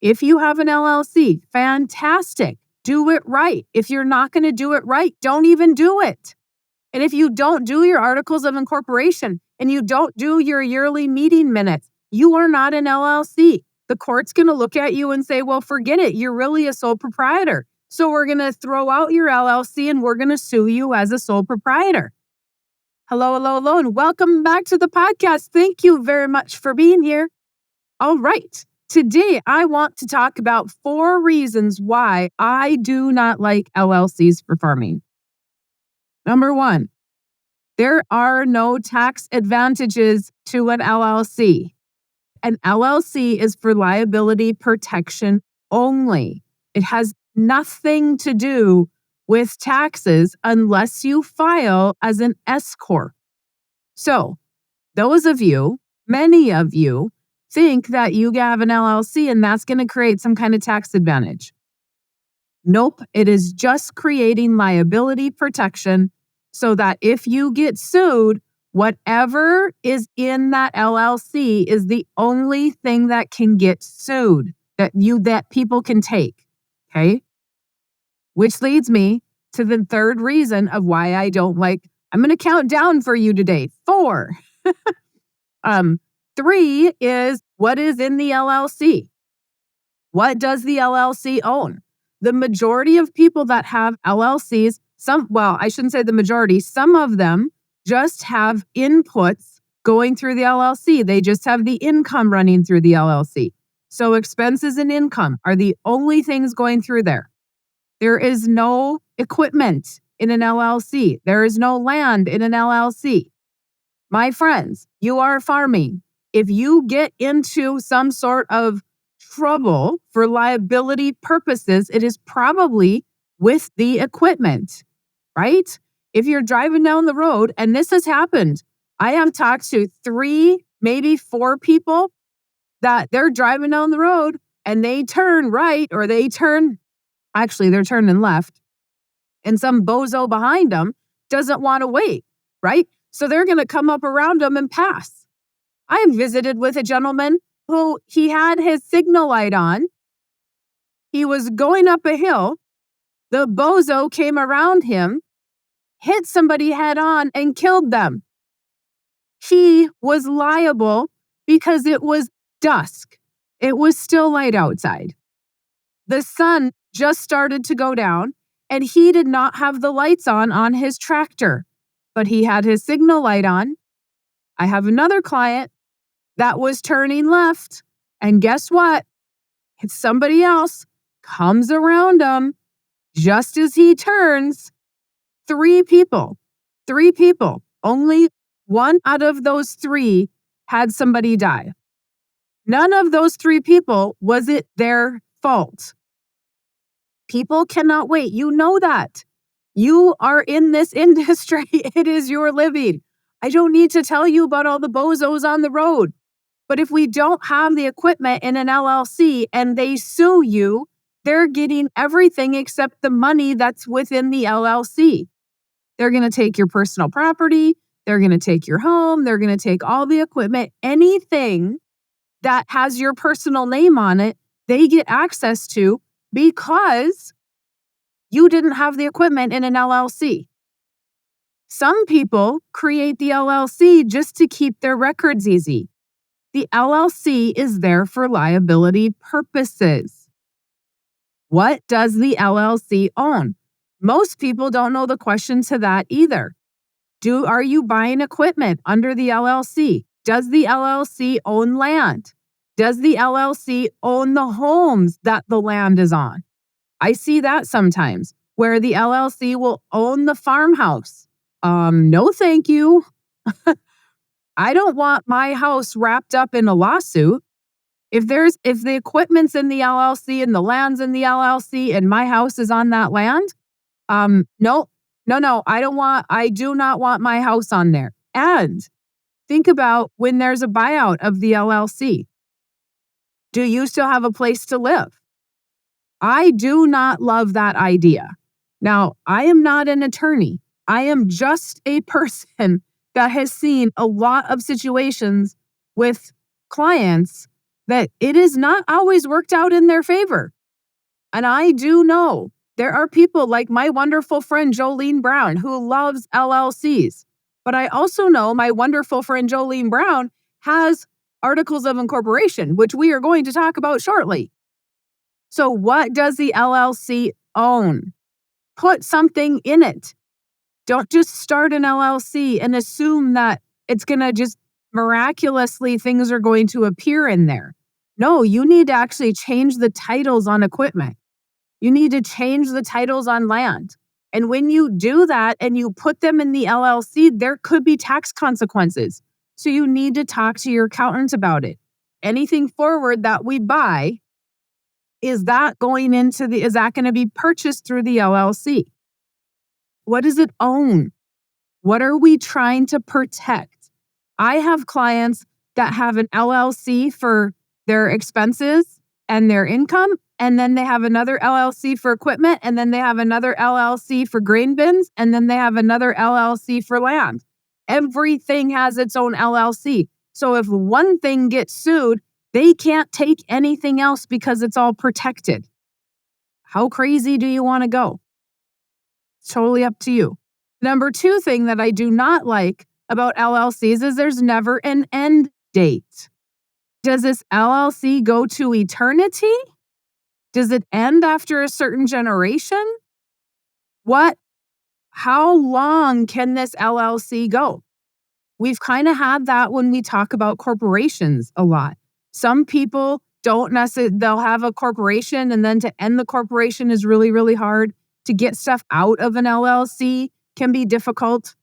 If you have an LLC, fantastic. Do it right. If you're not going to do it right, don't even do it. And if you don't do your Articles of Incorporation and you don't do your yearly meeting minutes, you are not an LLC. The court's going to look at you and say, well, forget it. You're really a sole proprietor. So we're going to throw out your LLC and we're going to sue you as a sole proprietor. Hello, and welcome back to the podcast. Thank you very much for being here. All right. Today, I want to talk about 4 reasons why I do not like LLCs performing. Number 1, there are no tax advantages to an LLC. An LLC is for liability protection only. It has nothing to do with taxes unless you file as an S Corp. So, those of you, many of you, think that you have an LLC and that's going to create some kind of tax advantage. Nope, it is just creating liability protection so that if you get sued, whatever is in that LLC is the only thing that can get sued, that people can take. Okay? Which leads me to the 3rd reason of why I don't like. I'm going to count down for you today. 4. 3 is what is in the LLC. What does the LLC own? The majority of people that have LLCs, I shouldn't say the majority, some of them just have inputs going through the LLC. They just have the income running through the LLC. So expenses and income are the only things going through there. There is no equipment in an LLC. There is no land in an LLC. My friends, you are farming. If you get into some sort of trouble for liability purposes, it is probably with the equipment, right? If you're driving down the road, and this has happened, I have talked to 3, maybe 4 people that they're driving down the road and they turn right or they're turning left, and some bozo behind them doesn't want to wait, right? So they're going to come up around them and pass. I visited with a gentleman who he had his signal light on. He was going up a hill. The bozo came around him, hit somebody head on, and killed them. He was liable because it was dusk. It was still light outside. The sun just started to go down, and he did not have the lights on his tractor, but he had his signal light on. I have another client that was turning left, and guess what? It's somebody else comes around him just as he turns. 3 people, only 1 out of those 3 had somebody die. None of those 3 people was it their fault. People cannot wait. You know that. You are in this industry. It is your living. I don't need to tell you about all the bozos on the road. But if we don't have the equipment in an LLC and they sue you, they're getting everything except the money that's within the LLC. They're going to take your personal property. They're going to take your home. They're going to take all the equipment. Anything that has your personal name on it, they get access to because you didn't have the equipment in an LLC. Some people create the LLC just to keep their records easy. The LLC is there for liability purposes. What does the LLC own? Most people don't know the question to that either. Are you buying equipment under the LLC? Does the LLC own land? Does the LLC own the homes that the land is on? I see that sometimes where the LLC will own the farmhouse. No, thank you. I don't want my house wrapped up in a lawsuit. If the equipment's in the LLC and the land's in the LLC and my house is on that land, no, I do not want my house on there. And think about when there's a buyout of the LLC. Do you still have a place to live? I do not love that idea. Now, I am not an attorney. I am just a person that has seen a lot of situations with clients that it is not always worked out in their favor. And I do know there are people like my wonderful friend Jolene Brown who loves LLCs. But I also know my wonderful friend Jolene Brown has Articles of Incorporation, which we are going to talk about shortly. So what does the LLC own? Put something in it. Don't just start an LLC and assume that it's going to just miraculously things are going to appear in there. No, you need to actually change the titles on equipment. You need to change the titles on land. And when you do that and you put them in the LLC, there could be tax consequences. So you need to talk to your accountant about it. Anything forward that we buy, is that going to be purchased through the LLC? What does it own? What are we trying to protect? I have clients that have an LLC for their expenses and their income, and then they have another LLC for equipment, and then they have another LLC for grain bins, and then they have another LLC for land. Everything has its own LLC. So if one thing gets sued, they can't take anything else because it's all protected. How crazy do you want to go? It's totally up to you. Number 2 thing that I do not like about LLCs is there's never an end date. Does this LLC go to eternity? Does it end after a certain generation? How long can this LLC go? We've kind of had that when we talk about corporations a lot. Some people don't necessarily, they'll have a corporation and then to end the corporation is really, really hard. To get stuff out of an LLC can be difficult,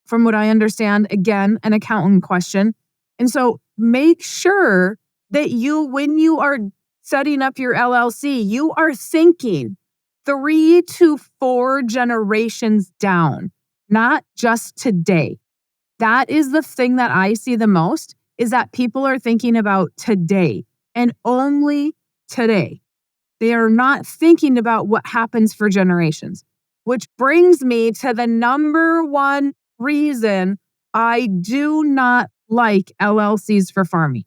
from what I understand. Again, an accountant question. And so make sure that when you are setting up your LLC, you are thinking 3 to 4 generations down, not just today. That is the thing that I see the most, is that people are thinking about today and only today. They are not thinking about what happens for generations, which brings me to the number 1 reason I do not like LLCs for farming.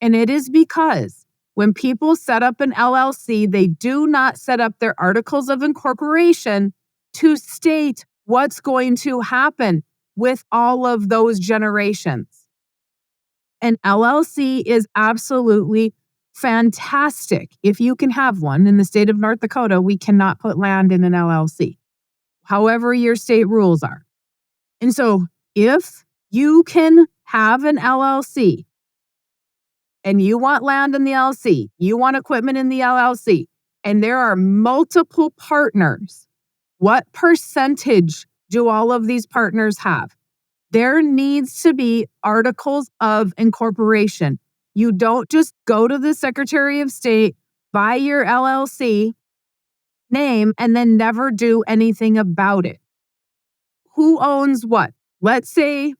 And it is because when people set up an LLC, they do not set up their Articles of Incorporation to state what's going to happen with all of those generations. An LLC is absolutely fantastic. If you can have one in the state of North Dakota, we cannot put land in an LLC, however your state rules are. And so if you can have an LLC and you want land in the LLC, you want equipment in the LLC, and there are multiple partners, what percentage do all of these partners have? There needs to be Articles of Incorporation. You don't just go to the Secretary of State, buy your LLC name, and then never do anything about it. Who owns what? Let's say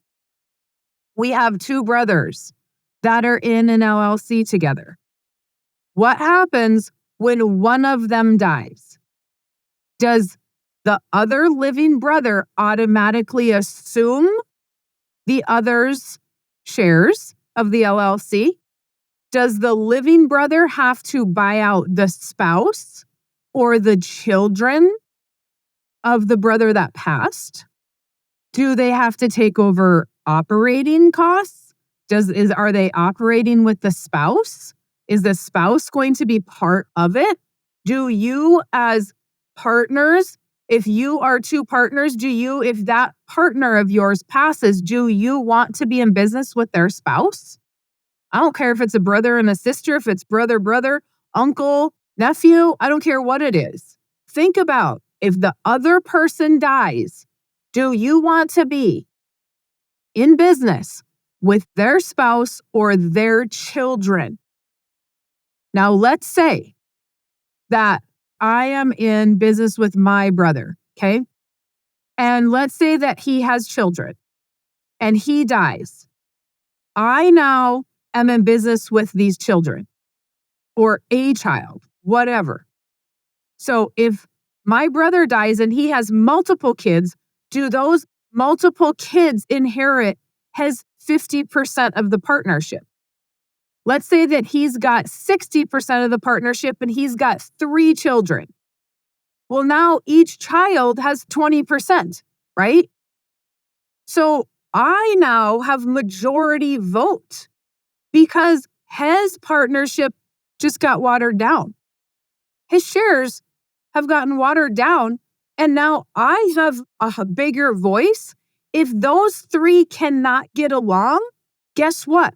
we have 2 brothers that are in an LLC together. What happens when one of them dies? Does the other living brother automatically assume the other's shares of the LLC? Does the living brother have to buy out the spouse or the children of the brother that passed? Do they have to take over operating costs? Are they operating with the spouse? Is the spouse going to be part of it? Do you as partners, if you are 2 partners, if that partner of yours passes, do you want to be in business with their spouse? I don't care if it's a brother and a sister, if it's brother, uncle, nephew, I don't care what it is. Think about, if the other person dies, do you want to be in business with their spouse or their children? Now, let's say that I am in business with my brother, okay? And let's say that he has children and he dies. I now am in business with these children or a child, whatever. So if my brother dies and he has multiple kids, do those multiple kids inherit his 50% of the partnership? Let's say that he's got 60% of the partnership and he's got 3 children. Well, now each child has 20%, right? So I now have majority vote because his partnership just got watered down. His shares have gotten watered down, and now I have a bigger voice. If those 3 cannot get along, guess what?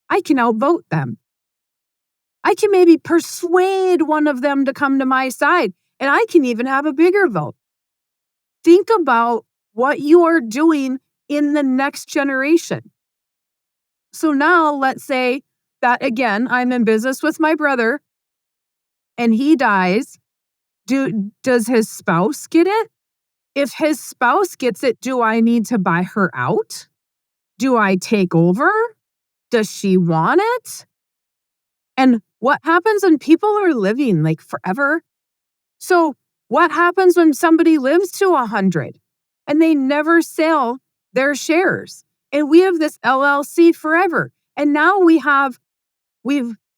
I can outvote them. I can maybe persuade one of them to come to my side, and I can even have a bigger vote. Think about what you are doing in the next generation. So now let's say that, again, I'm in business with my brother and he dies. Does his spouse get it? If his spouse gets it, do I need to buy her out? Do I take over? Does she want it? And what happens when people are living like forever? So what happens when somebody lives to 100 and they never sell their shares? And we have this LLC forever. And now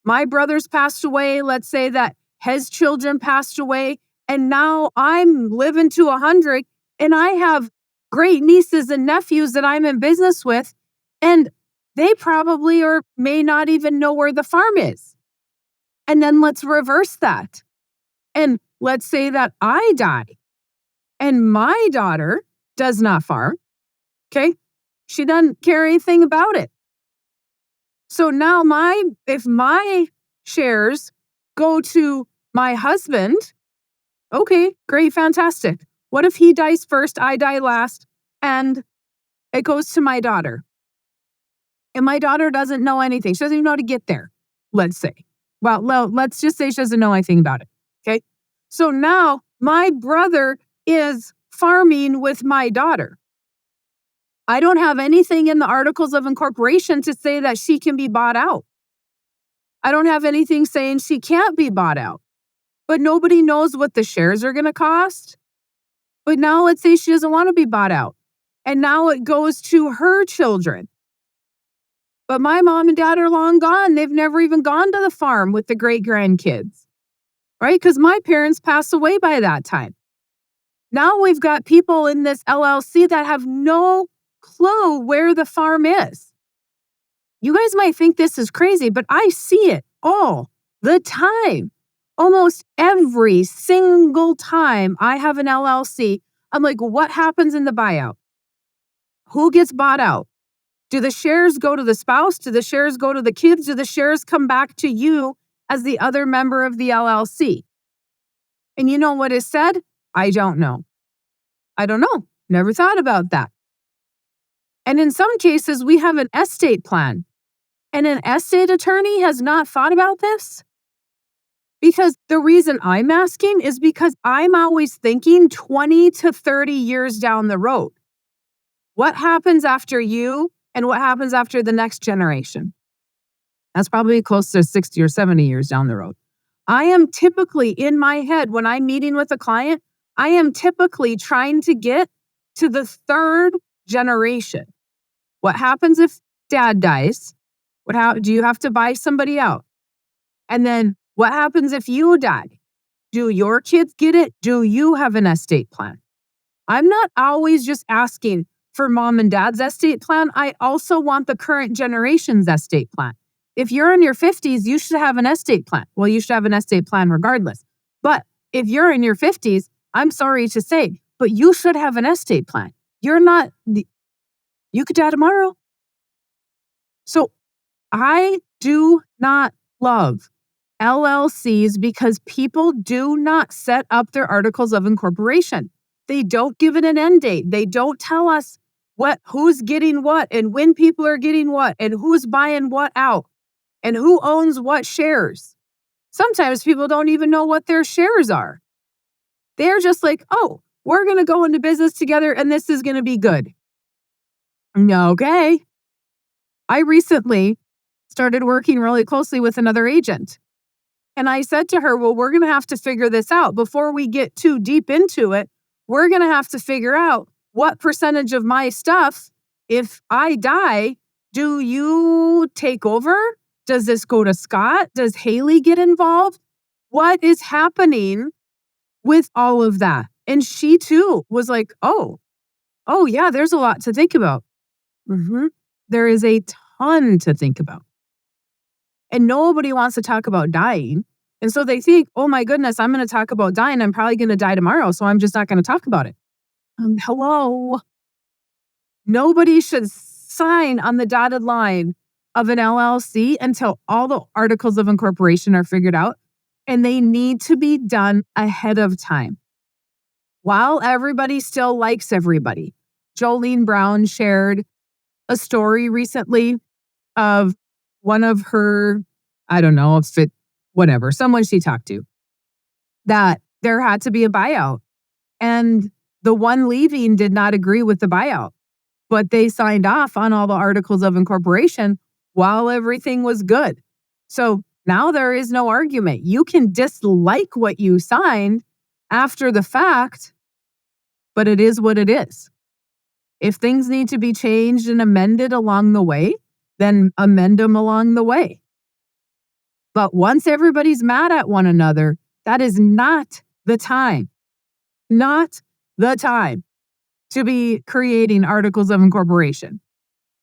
my brother's passed away. Let's say that his children passed away. And now I'm living to 100 and I have great nieces and nephews that I'm in business with. And they probably or may not even know where the farm is. And then let's reverse that. And let's say that I die and my daughter does not farm. Okay. She doesn't care anything about it. So now if my shares go to my husband, okay, great, fantastic. What if he dies first, I die last, and it goes to my daughter? And my daughter doesn't know anything. She doesn't even know how to get there, let's say. Well, let's just say she doesn't know anything about it, okay? So now my brother is farming with my daughter. I don't have anything in the Articles of Incorporation to say that she can be bought out. I don't have anything saying she can't be bought out. But nobody knows what the shares are going to cost. But now let's say she doesn't want to be bought out. And now it goes to her children. But my mom and dad are long gone. They've never even gone to the farm with the great-grandkids, right? Because my parents passed away by that time. Now we've got people in this LLC that have no clue where the farm is. You guys might think this is crazy, but I see it all the time. Almost every single time I have an LLC, I'm like, what happens in the buyout? Who gets bought out? Do the shares go to the spouse? Do the shares go to the kids? Do the shares come back to you as the other member of the LLC? And you know what is said? I don't know. I don't know. Never thought about that. And in some cases, we have an estate plan. And an estate attorney has not thought about this. Because the reason I'm asking is because I'm always thinking 20 to 30 years down the road. What happens after you and what happens after the next generation? That's probably close to 60 or 70 years down the road. I am typically in my head when I'm meeting with a client, I am typically trying to get to the 3rd generation. What happens if dad dies? Do you have to buy somebody out? And then what happens if you die? Do your kids get it? Do you have an estate plan? I'm not always just asking for mom and dad's estate plan. I also want the current generation's estate plan. If you're in your 50s, you should have an estate plan. Well, you should have an estate plan regardless. But if you're in your 50s, I'm sorry to say, but you should have an estate plan. You could die tomorrow. So I do not love LLCs because people do not set up their Articles of Incorporation. They don't give it an end date. They don't tell us who's getting what and when people are getting what and who's buying what out and who owns what shares. Sometimes people don't even know what their shares are. They're just like, oh, we're going to go into business together and this is going to be good. Okay. I recently started working really closely with another agent. And I said to her, well, we're going to have to figure this out. Before we get too deep into it, we're going to have to figure out what percentage of my stuff, if I die, do you take over? Does this go to Scott? Does Haley get involved? What is happening with all of that? And she too was like, oh yeah, there's a lot to think about. There is a ton to think about. And nobody wants to talk about dying. And so they think, oh my goodness, I'm going to talk about dying. I'm probably going to die tomorrow. So I'm just not going to talk about it. Hello. Nobody should sign on the dotted line of an LLC until all the articles of incorporation are figured out. And they need to be done ahead of time while everybody still likes everybody. Jolene Brown shared a story recently of one of her, I don't know if it, whatever, someone she talked to, that there had to be a buyout. And the one leaving did not agree with the buyout, but they signed off on all the articles of incorporation while everything was good. So now there is no argument. You can dislike what you signed after the fact, but it is what it is. If things need to be changed and amended along the way, then amend them along the way. But once everybody's mad at one another, that is not the time to be creating articles of incorporation.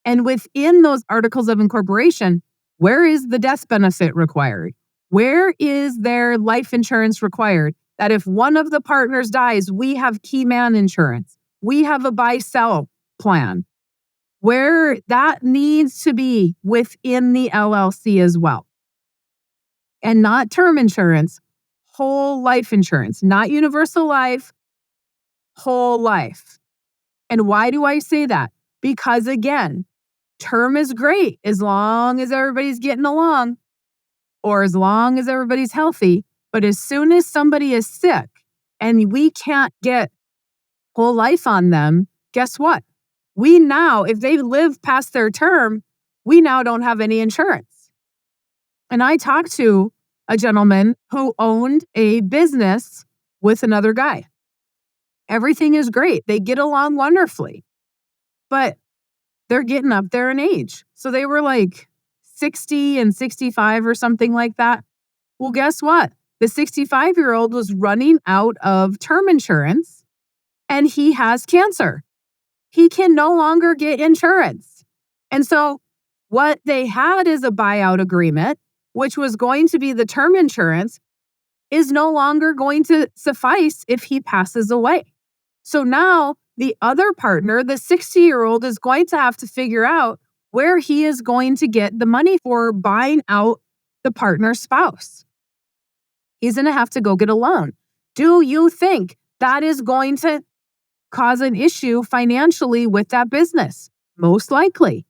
And within those articles of incorporation, where is the death benefit required? Where is their life insurance required? That if one of the partners dies, we have key man insurance. We have a buy-sell plan. Where that needs to be within the LLC as well. And not term insurance, whole life insurance, not universal life, whole life. And why do I say that? Because again, term is great as long as everybody's getting along or as long as everybody's healthy. But as soon as somebody is sick and we can't get whole life on them, guess what? We now, if they live past their term, we now don't have any insurance. And I talked to a gentleman who owned a business with another guy. Everything is great. They get along wonderfully, but they're getting up there in age. So they were like 60 and 65 or something like that. Well, guess what? The 65-year-old was running out of term insurance and he has cancer. He can no longer get insurance. And so what they had is a buyout agreement, which was going to be the term insurance, is no longer going to suffice if he passes away. So now the other partner, the 60-year-old, is going to have to figure out where he is going to get the money for buying out the partner's spouse. He's going to have to go get a loan. Do you think that is going to cause an issue financially with that business? Most likely.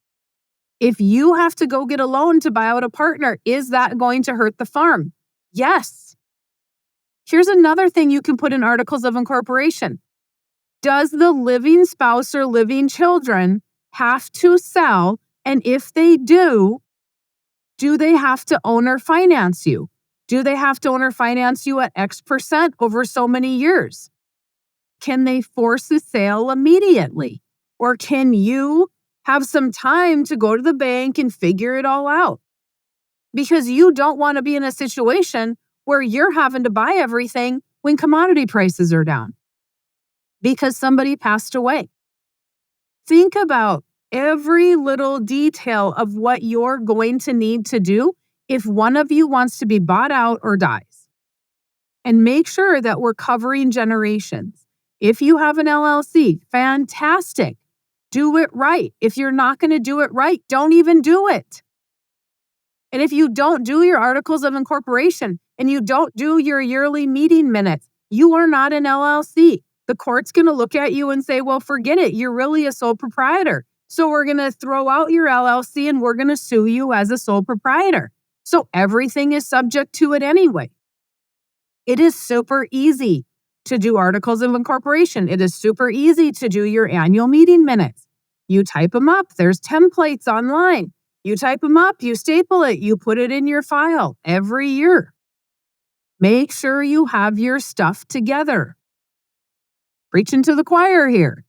If you have to go get a loan to buy out a partner, is that going to hurt the farm? Yes. Here's another thing you can put in articles of incorporation. Does the living spouse or living children have to sell? And if they do they have to owner finance you? Do they have to owner finance you at X% over so many years? Can they force the sale immediately? Or can you have some time to go to the bank and figure it all out? Because you don't want to be in a situation where you're having to buy everything when commodity prices are down because somebody passed away. Think about every little detail of what you're going to need to do if one of you wants to be bought out or dies. And make sure that we're covering generations. If you have an LLC, fantastic. Do it right. If you're not going to do it right, don't even do it. And if you don't do your articles of incorporation and you don't do your yearly meeting minutes, you are not an LLC. The court's going to look at you and say, well, forget it. You're really a sole proprietor. So we're going to throw out your LLC and we're going to sue you as a sole proprietor. So everything is subject to it anyway. It is super easy to do articles of incorporation. It is super easy to do your annual meeting minutes. You type them up. There's templates online. You type them up, you staple it, you put it in your file every year. Make sure you have your stuff together. Preaching to the choir here.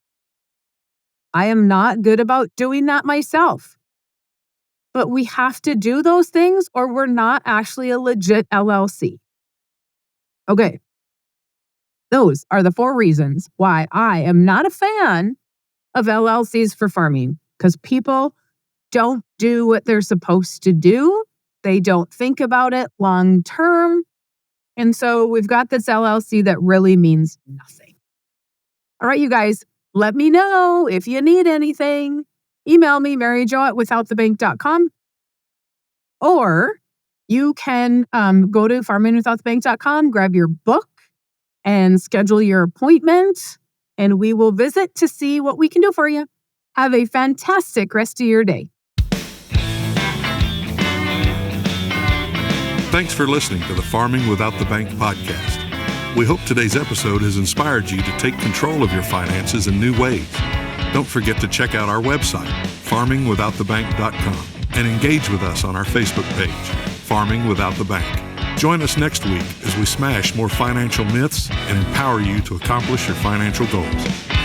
I am not good about doing that myself. but we have to do those things or we're not actually a legit LLC. Okay. Those are the 4 reasons why I am not a fan of LLCs for farming, because people don't do what they're supposed to do. They don't think about it long term. And so we've got this LLC that really means nothing. All right, you guys, let me know if you need anything. Email me, maryjo@withoutthebank.com. Or you can go to farmingwithoutthebank.com, grab your book, and schedule your appointment, and we will visit to see what we can do for you. Have a fantastic rest of your day. Thanks for listening to the Farming Without the Bank podcast. We hope today's episode has inspired you to take control of your finances in new ways. Don't forget to check out our website, farmingwithoutthebank.com, and engage with us on our Facebook page, Farming Without the Bank. Join us next week as we smash more financial myths and empower you to accomplish your financial goals.